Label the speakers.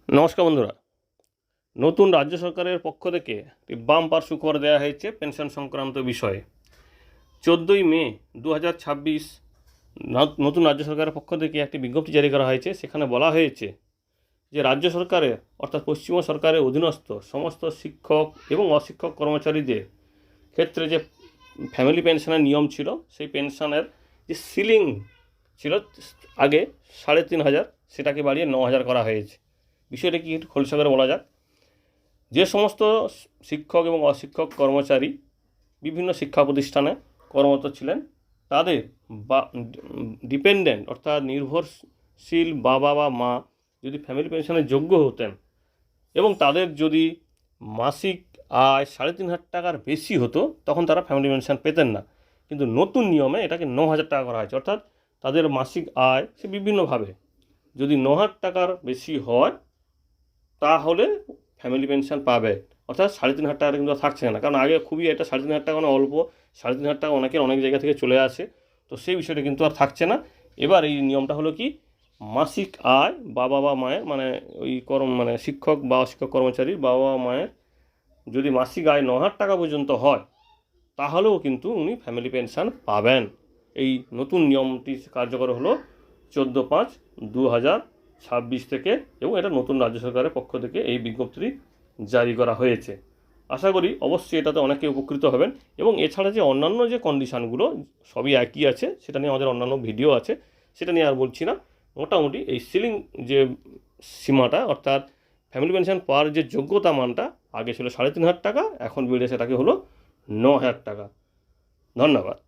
Speaker 1: নমস্কার বন্ধুরা। নতুন রাজ্য সরকারের পক্ষ থেকে বাম্পার সুখবর দেওয়া হয়েছে পেনশন সংক্রান্ত বিষয়ে। 14ই মে 2026 নতুন রাজ্য সরকারের পক্ষ থেকে একটি বিজ্ঞপ্তি জারি করা হয়েছে। সেখানে বলা হয়েছে যে রাজ্য সরকারের অর্থাৎ পশ্চিমবঙ্গ সরকারের অধীনস্থ সমস্ত শিক্ষক এবং অশিক্ষক কর্মচারীদের ক্ষেত্রে যে ফ্যামিলি পেনশনের নিয়ম ছিল, সেই পেনশনের যে সিলিং ছিল আগে 3,500, সেটাকে বাড়িয়ে 9,000 করা হয়েছে। বিষয়টা কি একটু খোলসা করে বলা যাক। যে সমস্ত শিক্ষক এবং অশিক্ষক কর্মচারী বিভিন্ন শিক্ষা প্রতিষ্ঠানে কর্মরত ছিলেন, তাদের বা ডিপেন্ডেন্ট অর্থাৎ নির্ভরশীল বাবা বা মা যদি ফ্যামিলি পেনশনের যোগ্য হতেন এবং তাদের যদি মাসিক আয় 3,500 টাকার বেশি হতো, তখন তারা ফ্যামিলি পেনশন পেতেন না। কিন্তু নতুন নিয়মে এটাকে 9,000 টাকা করা হয়েছে। অর্থাৎ তাদের মাসিক আয় সে বিভিন্নভাবে যদি 9,000 টাকার বেশি হয় তাহলে ফ্যামিলি পেনশন পাবে। অর্থাৎ 3,500 টাকাটা কিন্তু থাকছে না, কারণ আগে খুবই এটা 3,500 টাকা মানে অল্প। 3,500 টাকা অনেকের অনেক জায়গা থেকে চলে আসে, তো সেই বিষয়টা কিন্তু আর থাকছে না। এবার এই নিয়মটা হলো কি, মাসিক আয় বাবা বা মায়ের মানে ওই শিক্ষক বা অশিক্ষক কর্মচারীর বাবা বা মায়ের যদি মাসিক আয় 9,000 টাকা পর্যন্ত হয়, তাহলেও কিন্তু উনি ফ্যামিলি পেনশন পাবেন। এই নতুন নিয়মটি কার্যকর হলো 14/5/2026 থেকে, এবং এটা নতুন রাজ্য সরকারের পক্ষ থেকে এই বিজ্ঞপ্তিটি জারি করা হয়েছে। আশা করি অবশ্যই এটাতে অনেকে উপকৃত হবেন। এবং এছাড়া যে অন্যান্য যে কন্ডিশানগুলো সবই একই আছে, সেটা নিয়ে আমাদের অন্যান্য ভিডিও আছে, সেটা নিয়ে আর বলছি না। মোটামুটি এই সিলিং যে সীমাটা অর্থাৎ ফ্যামিলি পেনশন পাওয়ার যে যোগ্যতা মানটা আগে ছিল 3,500 টাকা, এখন বেড়ে সেটাকে হলো 9,000 টাকা। ধন্যবাদ।